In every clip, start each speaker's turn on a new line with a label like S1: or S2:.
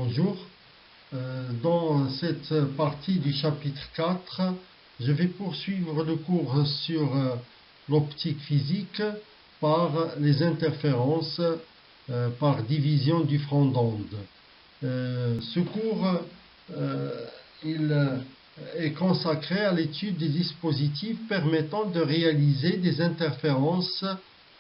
S1: Bonjour. Dans cette partie du chapitre 4, je vais poursuivre le cours sur l'optique physique par les interférences par division du front d'onde. Ce cours il est consacré à l'étude des dispositifs permettant de réaliser des interférences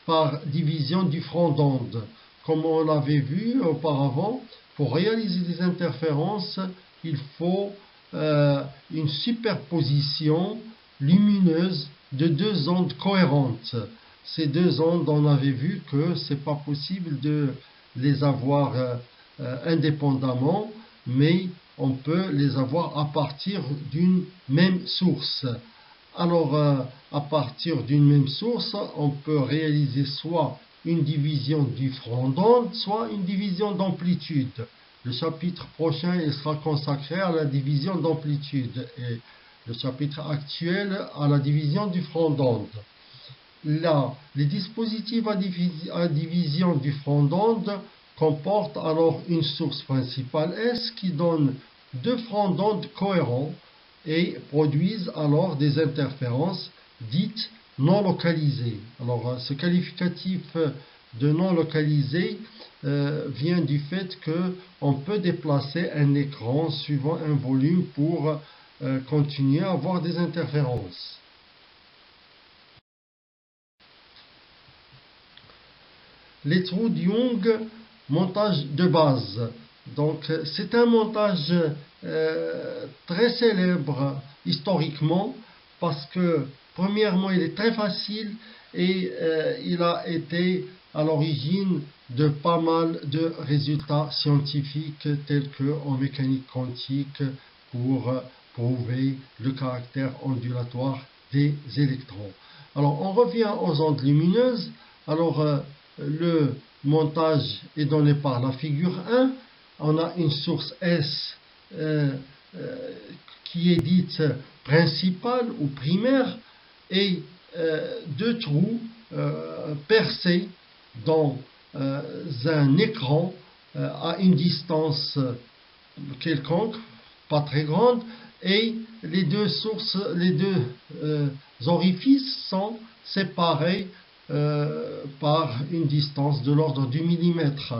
S1: par division du front d'onde. Comme on l'avait vu auparavant, pour réaliser des interférences, il faut une superposition lumineuse de deux ondes cohérentes. Ces deux ondes, on avait vu que ce n'est pas possible de les avoir indépendamment, mais on peut les avoir à partir d'une même source. Alors, à partir d'une même source, on peut réaliser soit une division du front d'onde, soit une division d'amplitude. Le chapitre prochain il sera consacré à la division d'amplitude et le chapitre actuel à la division du front d'onde. Là, les dispositifs à division du front d'onde comportent alors une source principale S qui donne deux fronts d'onde cohérents et produisent alors des interférences dites non localisées. Alors, ce qualificatif de non localisé vient du fait qu'on peut déplacer un écran suivant un volume pour continuer à avoir des interférences. Les trous de Young, montage de base. Donc, c'est un montage très célèbre historiquement parce que, premièrement, il est très facile et il a été à l'origine de pas mal de résultats scientifiques tels qu'en mécanique quantique pour prouver le caractère ondulatoire des électrons. Alors, on revient aux ondes lumineuses. Alors, le montage est donné par la figure 1. On a une source S qui est dite principale ou primaire et deux trous percés dans un écran à une distance quelconque, pas très grande, et les deux orifices sont séparés par une distance de l'ordre du millimètre.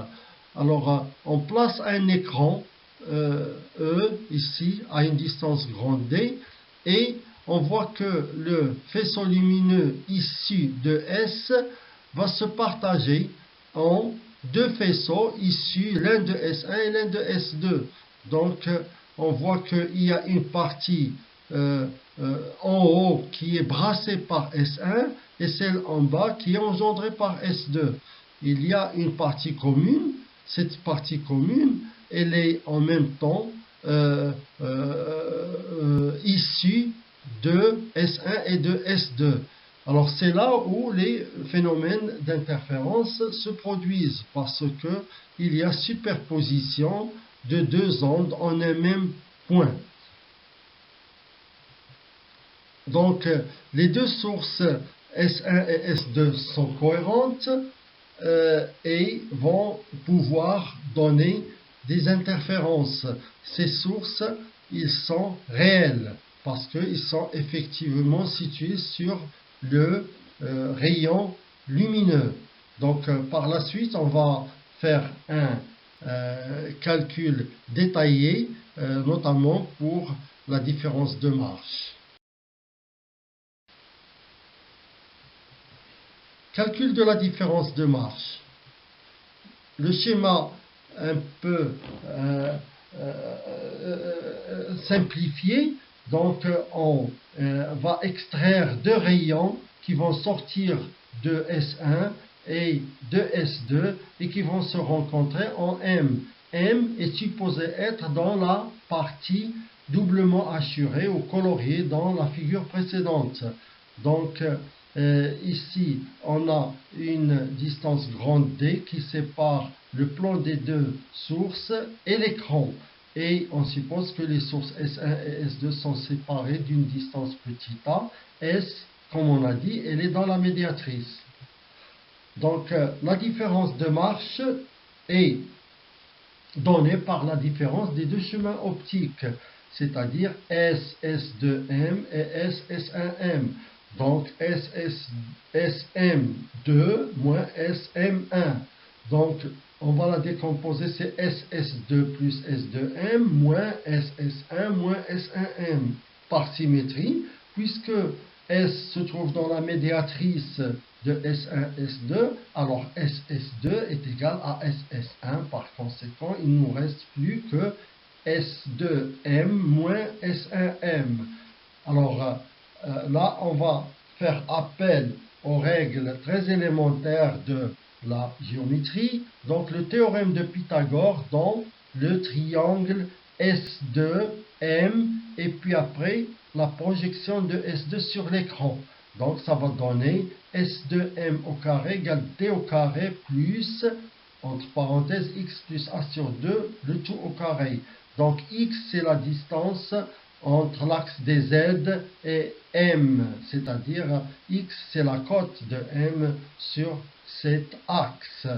S1: Alors, on place un écran E ici à une distance grande D et on voit que le faisceau lumineux issu de S va se partager en deux faisceaux issus l'un de S1 et l'un de S2. Donc, on voit qu'il y a une partie en haut qui est brassée par S1 et celle en bas qui est engendrée par S2. Il y a une partie commune. Cette partie commune, elle est en même temps issue de S1 et de S2. Alors c'est là où les phénomènes d'interférence se produisent parce qu'il y a superposition de deux ondes en un même point. Donc les deux sources S1 et S2 sont cohérentes et vont pouvoir donner des interférences. Ces sources, ils sont réels parce qu'ils sont effectivement situés sur le rayon lumineux. Donc par la suite, on va faire un calcul détaillé, notamment pour la différence de marche. Calcul de la différence de marche. Le schéma un peu simplifié, donc on va extraire deux rayons qui vont sortir de S1 et de S2 et qui vont se rencontrer en M. M est supposé être dans la partie doublement hachurée ou coloriée dans la figure précédente. Donc, ici, on a une distance grande D qui sépare le plan des deux sources et l'écran. Et on suppose que les sources S1 et S2 sont séparées d'une distance petit a. S, comme on a dit, elle est dans la médiatrice. Donc, la différence de marche est donné par la différence des deux chemins optiques, c'est-à-dire SS2M et SS1M. Donc SM2 moins SM1. Donc on va la décomposer, c'est SS2 plus S2M moins SS1 moins S1M par symétrie, puisque S se trouve dans la médiatrice de S1, S2, alors SS2 est égal à SS1, par conséquent, il ne nous reste plus que S2M moins S1M. Alors là, on va faire appel aux règles très élémentaires de la géométrie, donc le théorème de Pythagore dans le triangle S2M et puis après la projection de S2 sur l'écran. Donc ça va donner S2M au carré égale D au carré plus, entre parenthèses, X plus A sur 2, le tout au carré. Donc X c'est la distance entre l'axe des Z et M, c'est-à-dire X c'est la cote de M sur cet axe.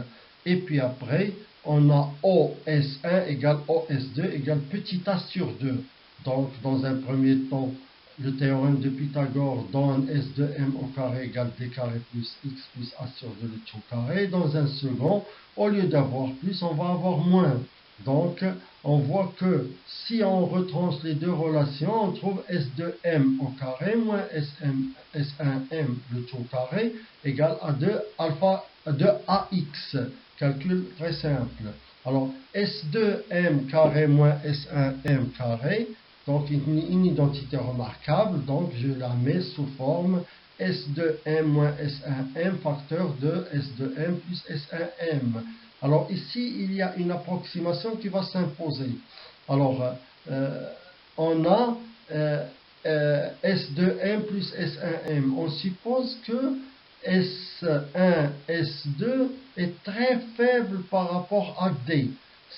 S1: Et puis après, on a OS1 égale OS2 égale petit a sur 2. Donc, dans un premier temps, le théorème de Pythagore donne S2M au carré égale D carré plus X plus A sur 2 le tout carré. Dans un second, au lieu d'avoir plus, on va avoir moins. Donc, on voit que si on retranche les deux relations, on trouve S2M au carré moins S1M le tout carré égale à 2 alpha de AX. Calcul très simple. Alors, S2M carré moins S1M carré, donc une identité remarquable, donc je la mets sous forme S2M moins S1M facteur de S2M plus S1M. Alors ici, il y a une approximation qui va s'imposer. Alors, on a S2M plus S1M. On suppose que S1, S2 est très faible par rapport à D.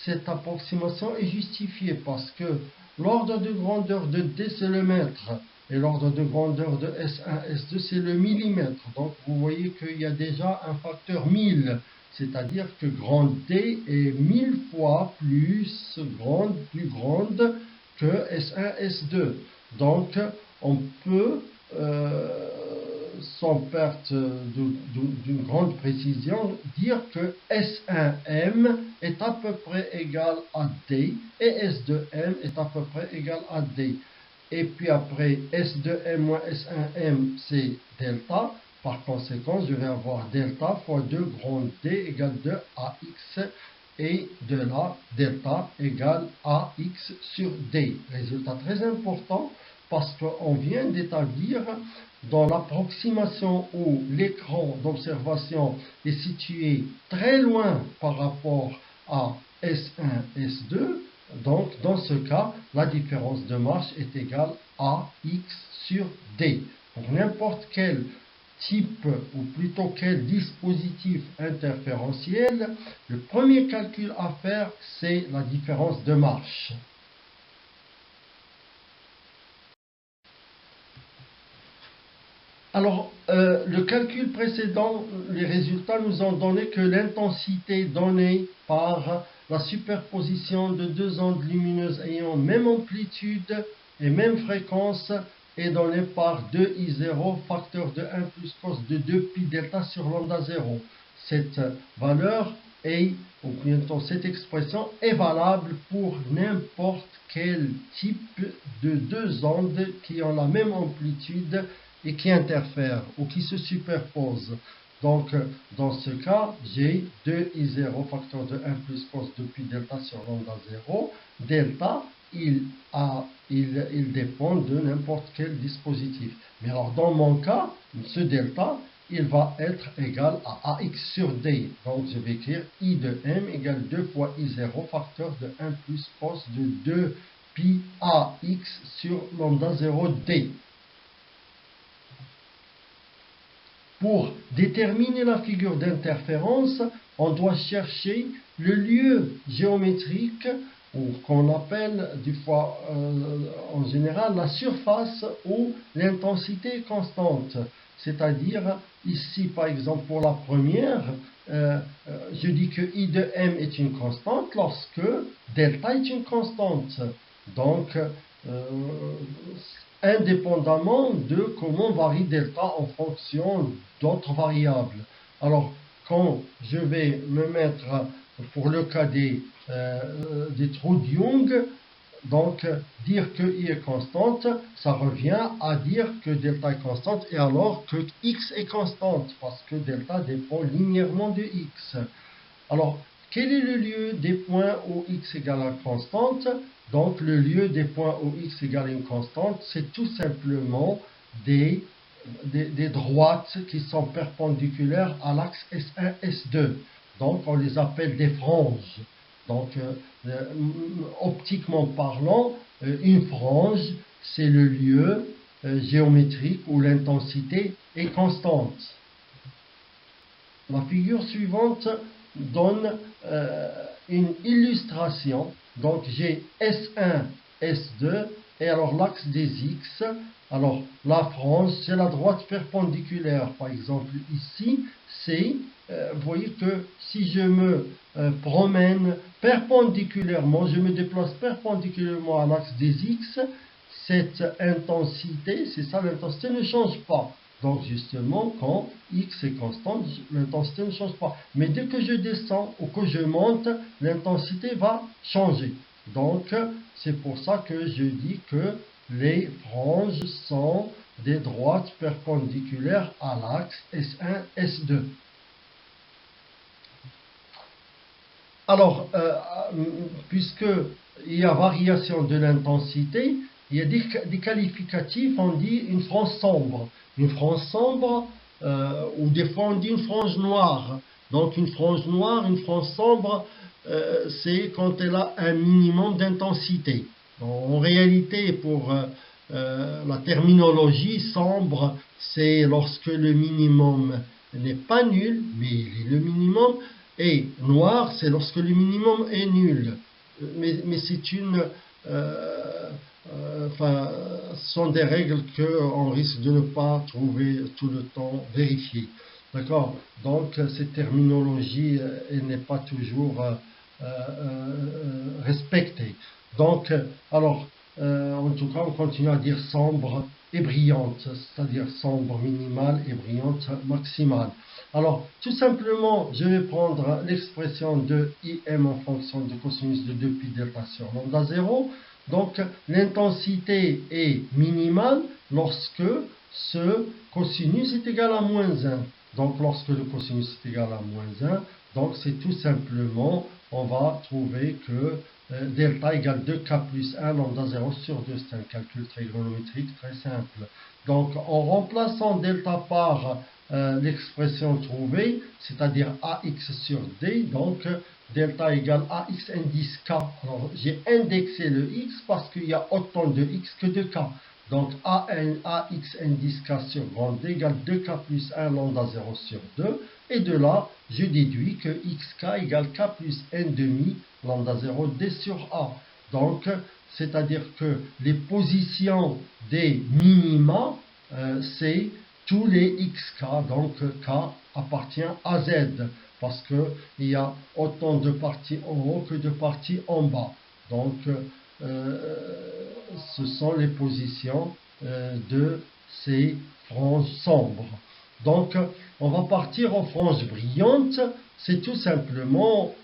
S1: Cette approximation est justifiée parce que l'ordre de grandeur de D c'est le mètre et l'ordre de grandeur de S1, S2 c'est le millimètre. Donc vous voyez qu'il y a déjà un facteur 1000, c'est-à-dire que grand D est 1000 fois plus grande que S1, S2. Donc on peut sans perte d'une grande précision, dire que S1M est à peu près égal à D et S2M est à peu près égal à D. Et puis après, S2M moins S1M, c'est delta. Par conséquent, je vais avoir delta fois 2 grand D égale 2 AX et de là, delta égale AX sur D. Résultat très important parce qu'on vient d'établir dans l'approximation où l'écran d'observation est situé très loin par rapport à S1, S2, donc dans ce cas, la différence de marche est égale à X sur D. Pour n'importe quel type, ou plutôt quel dispositif interférentiel, le premier calcul à faire, c'est la différence de marche. Alors, le calcul précédent, les résultats nous ont donné que l'intensité donnée par la superposition de deux ondes lumineuses ayant même amplitude et même fréquence est donnée par 2I0 facteur de 1 plus cos de 2 pi delta sur lambda 0. Cette valeur est, ou plutôt cette expression est valable pour n'importe quel type de deux ondes qui ont la même amplitude et qui interfèrent ou qui se superposent. Donc, dans ce cas, j'ai 2I0 facteur de 1 plus cos de pi delta sur lambda 0. Delta, il dépend de n'importe quel dispositif. Mais alors, dans mon cas, ce delta, il va être égal à AX sur D. Donc, je vais écrire I de M égale 2 fois I0 facteur de 1 plus cos de 2 pi AX sur lambda 0 D. Pour déterminer la figure d'interférence, on doit chercher le lieu géométrique, ou qu'on appelle en général la surface où l'intensité est constante. C'est-à-dire, ici par exemple pour la première, je dis que I de M est une constante lorsque delta est une constante. Donc, indépendamment de comment varie delta en fonction d'autres variables. Alors, quand je vais me mettre pour le cas des trous de Young, donc dire que I est constante, ça revient à dire que delta est constante et alors que X est constante, parce que delta dépend linéairement de X. Alors, quel est le lieu des points où X égale à constante? Donc, le lieu des points où X égale à une constante, c'est tout simplement des droites qui sont perpendiculaires à l'axe S1, S2. Donc, on les appelle des franges. Donc, optiquement parlant, une frange, c'est le lieu géométrique où l'intensité est constante. La figure suivante donne une illustration. Donc, j'ai S1, S2, et alors l'axe des X. Alors, la frange, c'est la droite perpendiculaire. Par exemple, ici, c'est, vous voyez que si je me promène perpendiculairement, je me déplace perpendiculairement à l'axe des X, cette intensité, c'est ça l'intensité, ne change pas. Donc justement, quand X est constante, l'intensité ne change pas. Mais dès que je descends ou que je monte, l'intensité va changer. Donc, c'est pour ça que je dis que les franges sont des droites perpendiculaires à l'axe S1, S2. Alors, puisqu'il y a variation de l'intensité, il y a des qualificatifs, on dit une frange sombre. Une frange sombre, ou des fois on dit une frange noire. Donc une frange noire, une frange sombre, c'est quand elle a un minimum d'intensité. En réalité, pour la terminologie, sombre, c'est lorsque le minimum n'est pas nul, mais il est le minimum, et noir, c'est lorsque le minimum est nul. Mais c'est une... ce sont des règles qu'on risque de ne pas trouver tout le temps vérifiées. D'accord? Donc, cette terminologie n'est pas toujours respectée. Donc, alors, en tout cas, on continue à dire sombre et brillante, c'est-à-dire sombre minimale et brillante maximale. Alors, tout simplement, je vais prendre l'expression de IM en fonction de cosinus de 2 pi delta sur lambda 0. Donc, l'intensité est minimale lorsque ce cosinus est égal à moins 1. Donc, lorsque le cosinus est égal à moins 1, donc c'est tout simplement, on va trouver que delta égale 2k plus 1 lambda 0 sur 2. C'est un calcul trigonométrique très simple. Donc, en remplaçant delta par l'expression trouvée, c'est-à-dire AX sur D, donc delta égale AX indice K. Alors, j'ai indexé le X parce qu'il y a autant de X que de K. Donc, AX indice K sur grand D égale 2K plus 1 lambda 0 sur 2. Et de là, je déduis que XK égale K plus N demi lambda 0 D sur A. Donc, c'est-à-dire que les positions des minima, c'est tous les xk, donc k appartient à z, parce qu'il y a autant de parties en haut que de parties en bas. Donc, ce sont les positions de ces franges sombres. Donc, on va partir en frange brillante. C'est tout simplement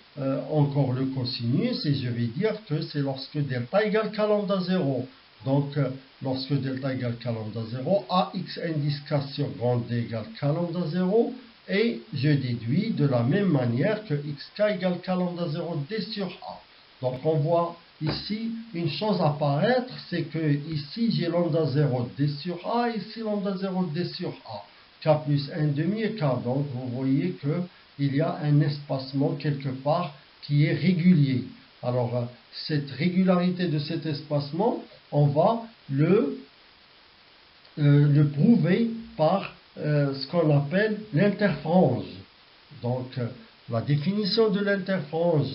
S1: encore le cosinus, et je vais dire que c'est lorsque delta égale k lambda 0. Donc, lorsque delta égale k lambda 0, AX indice K sur grand D égale k lambda 0, et je déduis de la même manière que XK égale k lambda 0 D sur A. Donc, on voit ici une chose apparaître, c'est que ici j'ai lambda 0 D sur A, ici lambda 0 D sur A. K plus 1,5 et K. Donc, vous voyez qu'il y a un espacement quelque part qui est régulier. Alors, cette régularité de cet espacement, on va le prouver par ce qu'on appelle l'interfrange. Donc, la définition de l'interfrange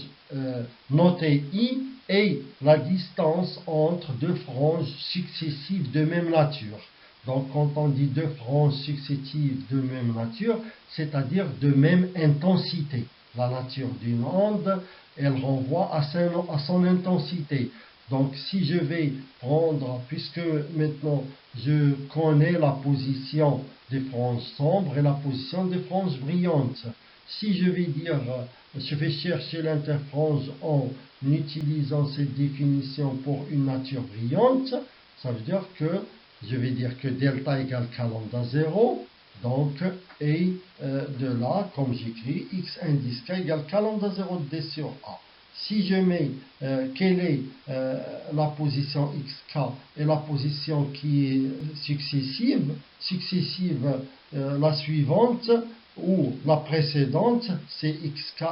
S1: notée I est la distance entre deux franges successives de même nature. Donc, quand on dit deux franges successives de même nature, c'est-à-dire de même intensité. la nature d'une onde, elle renvoie à son intensité. Donc si je vais prendre, puisque maintenant je connais la position des franges sombres et la position des franges brillantes, si je vais dire, je vais chercher l'interfrange en utilisant cette définition pour une nature brillante, ça veut dire que je vais dire que delta égale k lambda 0, donc, et de là, comme j'écris, x indice k égale k lambda 0 d sur a. Si je mets quelle est la position xk et la position qui est successive, la suivante ou la précédente, c'est xk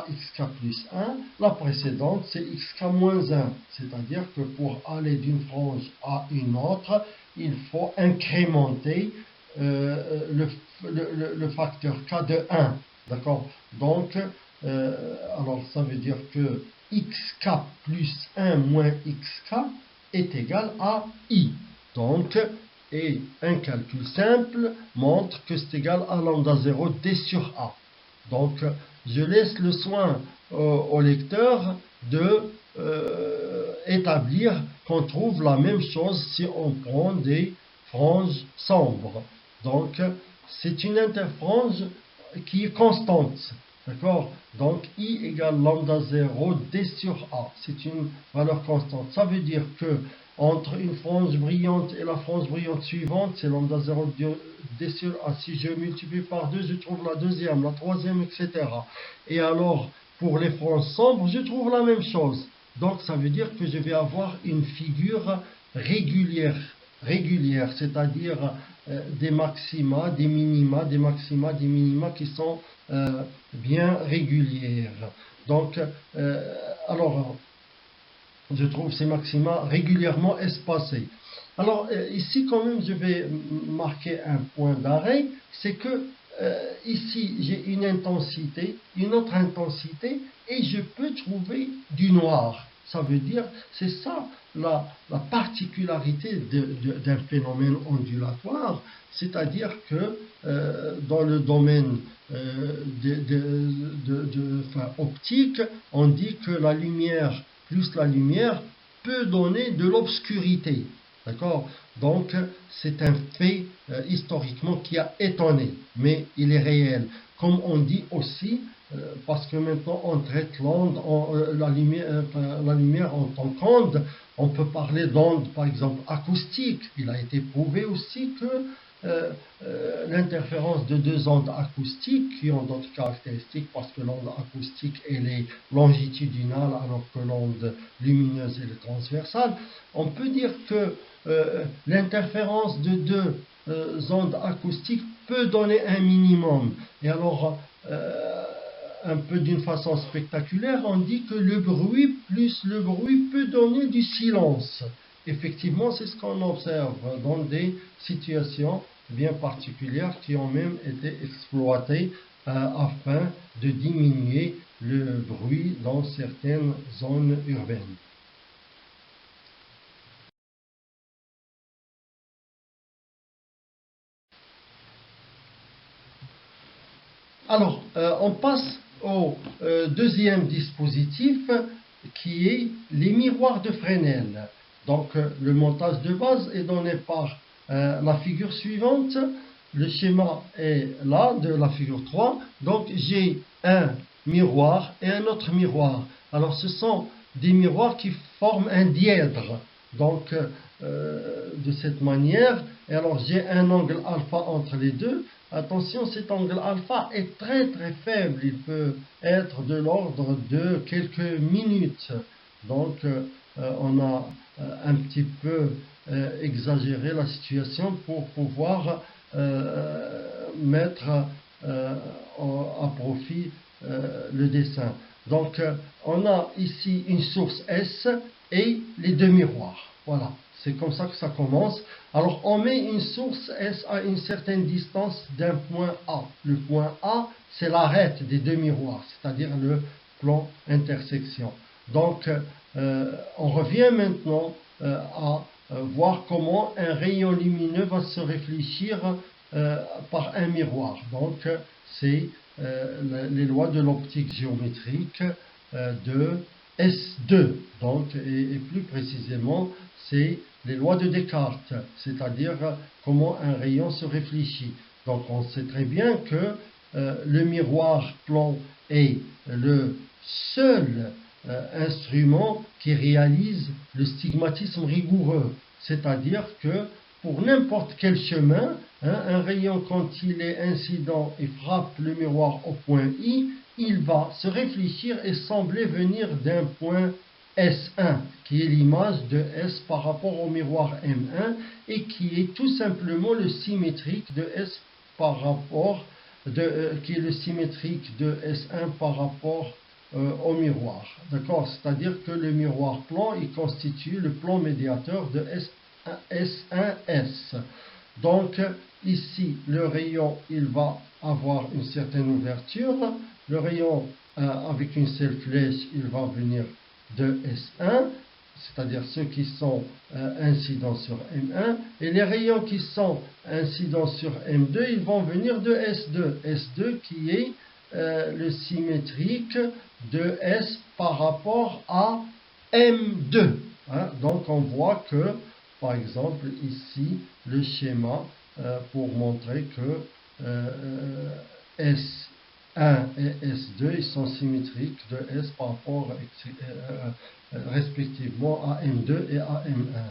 S1: plus 1, la précédente, c'est xk moins 1. C'est-à-dire que pour aller d'une frange à une autre, il faut incrémenter le facteur k de 1. D'accord? Donc, alors ça veut dire que xk plus 1 moins xk est égal à i. Donc, et un calcul simple montre que c'est égal à lambda 0 d sur a. Donc, je laisse le soin au lecteur de établir qu'on trouve la même chose si on prend des franges sombres. Donc, c'est une interfrange qui est constante. D'accord? Donc, I égale lambda 0 d sur A. C'est une valeur constante. Ça veut dire que entre une frange brillante et la frange brillante suivante, c'est lambda 0 d sur A. Si je multiplie par 2, je trouve la deuxième, la troisième, etc. Et alors, pour les franges sombres, je trouve la même chose. Donc, ça veut dire que je vais avoir une figure régulière, c'est-à-dire des maxima, des minima, des maxima, des minima qui sont bien régulières. Donc, alors, je trouve ces maxima régulièrement espacés. Alors, ici, quand même, je vais marquer un point d'arrêt, c'est que ici, j'ai une intensité, une autre intensité, et je peux trouver du noir. Ça veut dire, c'est ça la particularité d'un phénomène ondulatoire, c'est-à-dire que dans le domaine optique, on dit que la lumière plus la lumière peut donner de l'obscurité. D'accord? Donc, c'est un fait historiquement qui a étonné, mais il est réel. Comme on dit aussi, parce que maintenant on traite l'onde, la lumière en tant qu'onde, on peut parler d'onde, par exemple, acoustique. Il a été prouvé aussi que l'interférence de deux ondes acoustiques qui ont d'autres caractéristiques, parce que l'onde acoustique elle est longitudinale alors que l'onde lumineuse elle est transversale, on peut dire que l'interférence de deux ondes acoustiques peut donner un minimum. Et alors, un peu d'une façon spectaculaire, on dit que le bruit plus le bruit peut donner du silence. Effectivement, c'est ce qu'on observe dans des situations bien particulières qui ont même été exploitées afin de diminuer le bruit dans certaines zones urbaines. Alors, on passe au deuxième dispositif qui est les miroirs de Fresnel. Donc, le montage de base est donné par la figure suivante. Le schéma est là, de la figure 3. Donc, j'ai un miroir et un autre miroir. Alors, ce sont des miroirs qui forment un dièdre. Donc, de cette manière, et alors j'ai un angle alpha entre les deux. Attention, cet angle alpha est très très faible, il peut être de l'ordre de quelques minutes. Donc, on a un petit peu exagéré la situation pour pouvoir mettre à profit le dessin. Donc, on a ici une source S et les deux miroirs. Voilà, c'est comme ça que ça commence. Alors, on met une source S à une certaine distance d'un point A. Le point A, c'est l'arête des deux miroirs, c'est-à-dire le plan intersection. Donc, on revient maintenant à voir comment un rayon lumineux va se réfléchir par un miroir. Donc, c'est les lois de l'optique géométrique de S2. Donc, et plus précisément, c'est les lois de Descartes, c'est-à-dire comment un rayon se réfléchit. Donc, on sait très bien que le miroir plan est le seul instrument qui réalise le stigmatisme rigoureux, c'est-à-dire que pour n'importe quel chemin, un rayon, quand il est incident et frappe le miroir au point I, il va se réfléchir et sembler venir d'un point S1, qui est l'image de S par rapport au miroir M1, et qui est tout simplement le symétrique de S par rapport qui est le symétrique de S1 par rapport au miroir. D'accord? C'est-à-dire que le miroir plan, il constitue le plan médiateur de S1S. Donc, ici, le rayon, il va avoir une certaine ouverture. Le rayon avec une seule flèche, il va venir de S1, c'est-à-dire ceux qui sont incidents sur M1, et les rayons qui sont incidents sur M2, ils vont venir de S2. S2 qui est le symétrique de S par rapport à M2. Donc on voit que, par exemple, ici, le schéma pour montrer que S1 et S2 ils sont symétriques de S par rapport respectivement à M2 et à M1.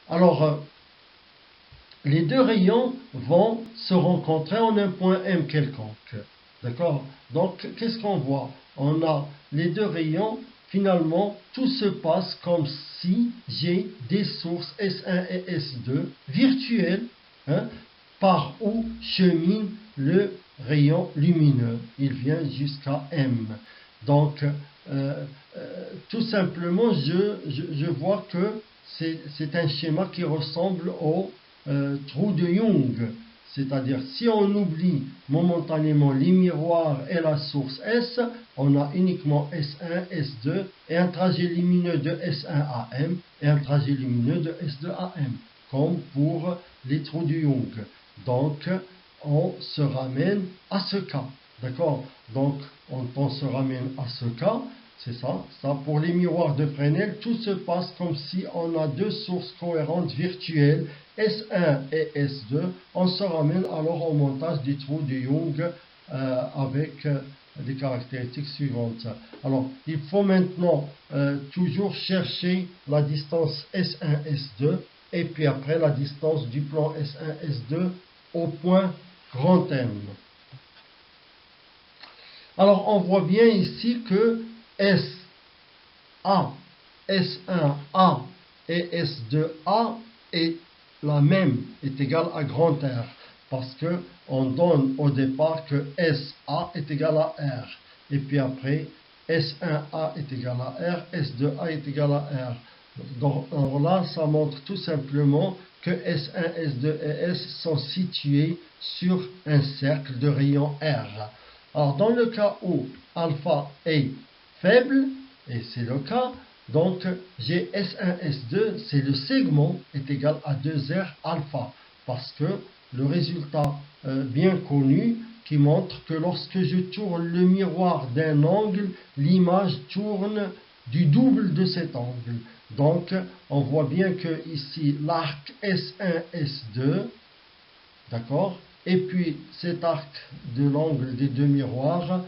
S1: Alors, les deux rayons vont se rencontrer en un point M quelconque. D'accord? Donc, qu'est-ce qu'on voit? On a les deux rayons, finalement, tout se passe comme si j'ai des sources S1 et S2 virtuelles, par où chemine le rayon lumineux. Il vient jusqu'à M. Donc, tout simplement, je vois que c'est un schéma qui ressemble au trou de Young. C'est-à-dire, si on oublie momentanément les miroirs et la source S, on a uniquement S1, S2 et un trajet lumineux de S1 à M et un trajet lumineux de S2 à M, comme pour les trous de Young. Donc, on se ramène à ce cas. D'accord? Donc, on se ramène à ce cas. C'est ça. Pour les miroirs de Fresnel, tout se passe comme si on a deux sources cohérentes virtuelles, S1 et S2. On se ramène alors au montage du trou de Young avec des caractéristiques suivantes. Alors, il faut maintenant toujours chercher la distance S1, S2 et puis après la distance du plan S1, S2 au point grand M. Alors, on voit bien ici que SA, S1A et S2A est la même, est égal à grand R, parce qu'on donne au départ que SA est égal à R, et puis après, S1A est égal à R, S2A est égal à R. Donc là, ça montre tout simplement que S1, S2 et S sont situés sur un cercle de rayon R. Alors, dans le cas où alpha est faible, et c'est le cas, donc j'ai S1, S2, c'est le segment est égal à 2R alpha, parce que le résultat bien connu qui montre que lorsque je tourne le miroir d'un angle, l'image tourne du double de cet angle. Donc, on voit bien que ici, l'arc S1, S2, d'accord, et puis cet arc de l'angle des deux miroirs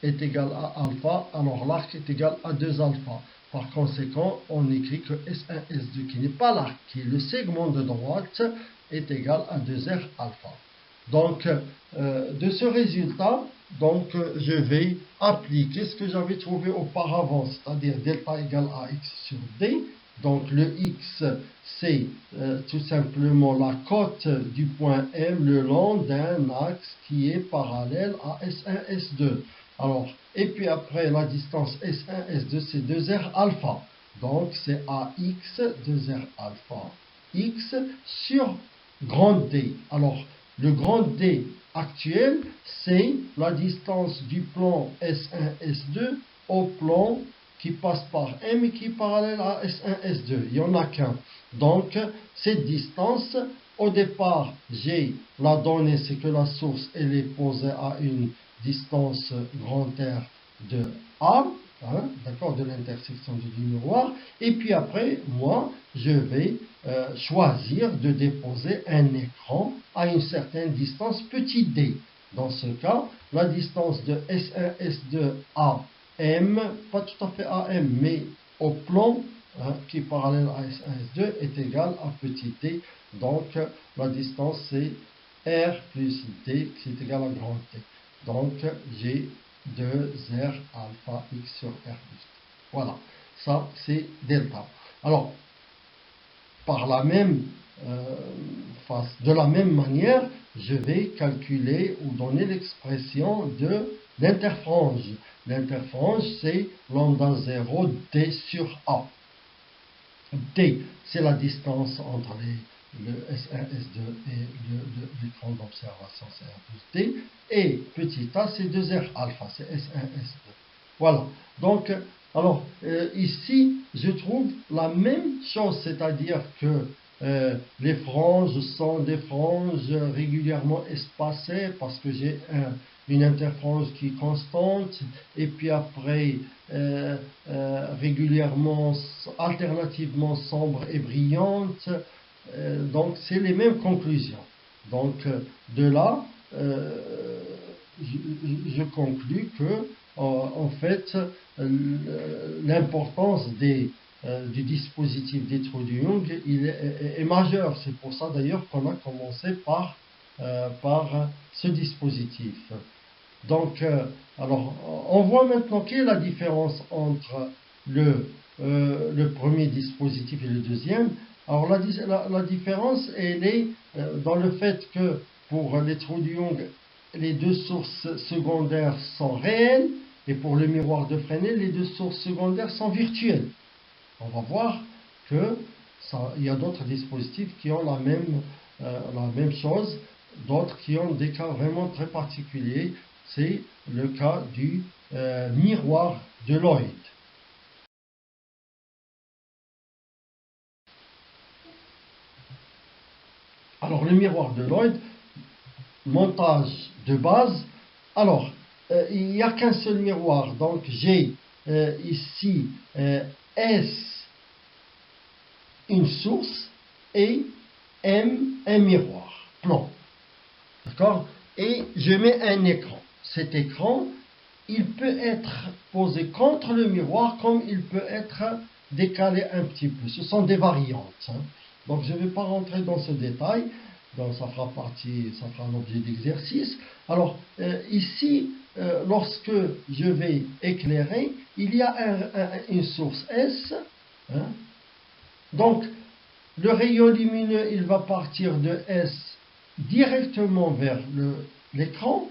S1: est égal à alpha, alors l'arc est égal à 2 alpha. Par conséquent, on écrit que S1, S2, qui n'est pas l'arc, qui est le segment de droite, est égal à 2R alpha. Donc, de ce résultat, donc, je vais appliquer ce que j'avais trouvé auparavant, c'est-à-dire delta égale à x sur d. Donc, le x, c'est tout simplement la cote du point M le long d'un axe qui est parallèle à S1, S2. Alors, et puis après, la distance S1, S2, c'est 2R alpha. Donc, c'est AX, 2R alpha, X sur grand D. Alors, le grand D actuel, c'est la distance du plan S1, S2 au plan qui passe par M et qui est parallèle à S1, S2. Il n'y en a qu'un. Donc, cette distance, au départ, j'ai la donnée, c'est que la source, elle est posée à une distance grand R de A, hein, d'accord, de l'intersection du miroir, et puis après, moi, je vais choisir de déposer un écran à une certaine distance petit d. Dans ce cas, la distance de S1, S2, AM, pas tout à fait AM, mais au plan qui est parallèle à S1, S2 est égale à petit d. Donc, la distance c'est R plus D qui est égal à grand T. Donc, j'ai 2R alpha X sur R plus D. Voilà, ça c'est delta. Alors, par la même de la même manière, je vais calculer ou donner l'expression de l'interfrange. L'interfrange, c'est lambda 0 D sur A. D, c'est la distance entre le S1, S2 et l'écran d'observation, c'est R plus D. Et petit a, c'est 2R alpha, c'est S1, S2. Voilà. Donc, alors, ici, je trouve la même chose, c'est-à-dire que les franges sont des franges régulièrement espacées parce que j'ai une interfrange qui est constante et puis après régulièrement, alternativement sombre et brillante. Donc c'est les mêmes conclusions. Donc de là, je conclus que en fait l'importance du dispositif des trous de Young est majeure. C'est pour ça d'ailleurs qu'on a commencé par ce dispositif. Donc, alors, on voit maintenant quelle est la différence entre le premier dispositif et le deuxième. Alors, la différence, elle est dans le fait que pour les trous de Young, les deux sources secondaires sont réelles, et pour le miroir de Fresnel, les deux sources secondaires sont virtuelles. On va voir qu'il y a d'autres dispositifs qui ont la même chose, d'autres qui ont des cas vraiment très particuliers. C'est le cas du miroir de Lloyd. Alors, le miroir de Lloyd, montage de base. Alors, il n'y a qu'un seul miroir. Donc, j'ai ici S, une source, et M, un miroir plan. D'accord? Et je mets un écran. Cet écran, il peut être posé contre le miroir comme il peut être décalé un petit peu. Ce sont des variantes. Donc je ne vais pas rentrer dans ce détail. Donc ça fera l'objet d'exercice. Alors ici, lorsque je vais éclairer, il y a une source S. Donc le rayon lumineux, il va partir de S directement vers l'écran.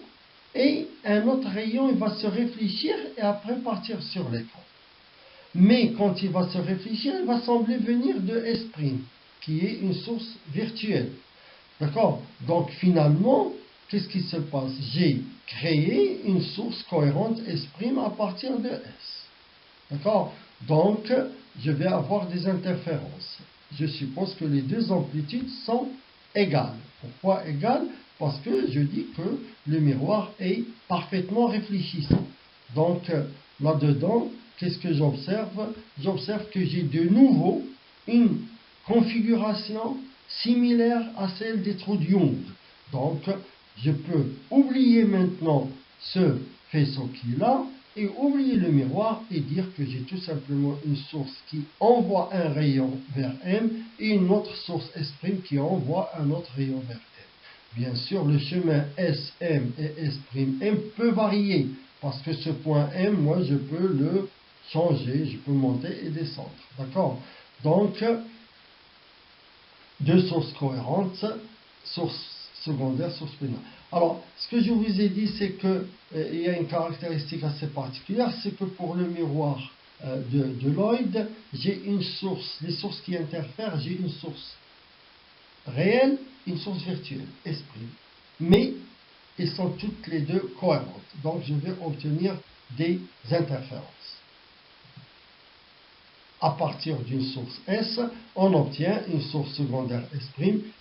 S1: Et un autre rayon, il va se réfléchir et après partir sur l'écran. Mais quand il va se réfléchir, il va sembler venir de S', qui est une source virtuelle. D'accord? Donc finalement, qu'est-ce qui se passe? J'ai créé une source cohérente S' à partir de S. D'accord? Donc, je vais avoir des interférences. Je suppose que les deux amplitudes sont égales. Pourquoi égales? Parce que je dis que le miroir est parfaitement réfléchissant. Donc, là-dedans, qu'est-ce que j'observe? J'observe que j'ai de nouveau une configuration similaire à celle des trous de Young. Donc, je peux oublier maintenant ce faisceau qui est là et oublier le miroir et dire que j'ai tout simplement une source qui envoie un rayon vers M et une autre source S' qui envoie un autre rayon vers M. Bien sûr, le chemin SM et S''M peut varier parce que ce point M, moi, je peux le changer, je peux monter et descendre. D'accord? Donc, deux sources cohérentes, source secondaire, source primaire. Alors, ce que je vous ai dit, c'est qu'il y a une caractéristique assez particulière, c'est que pour le miroir de Lloyd, j'ai une source, les sources qui interfèrent, j'ai une source réelle, une source virtuelle, S'. Mais elles sont toutes les deux cohérentes. Donc, je vais obtenir des interférences. À partir d'une source S, on obtient une source secondaire S'.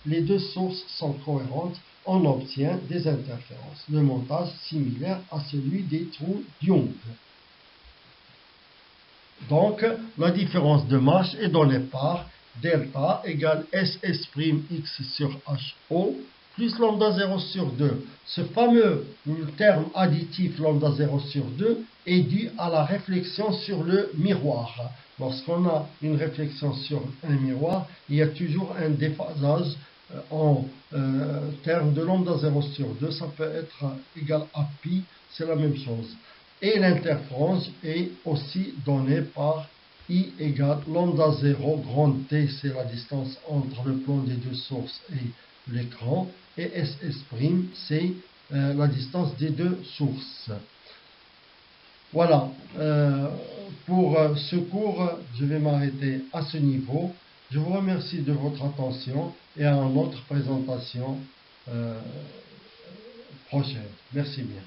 S1: Les deux sources sont cohérentes on obtient des interférences. Le montage similaire à celui des trous Young. Donc, la différence de masse est donnée par delta égale SS'(x sur HO plus lambda 0 sur 2. Ce fameux terme additif lambda 0 sur 2 est dû à la réflexion sur le miroir. Lorsqu'on a une réflexion sur un miroir, il y a toujours un déphasage en termes de lambda 0 sur 2. Ça peut être égal à pi, c'est la même chose. Et l'interférence est aussi donnée par I égale lambda 0 grand T, c'est la distance entre le plan des deux sources et l'écran, et SS', c'est la distance des deux sources. Voilà, pour ce cours, je vais m'arrêter à ce niveau. Je vous remercie de votre attention et à une autre présentation prochaine. Merci bien.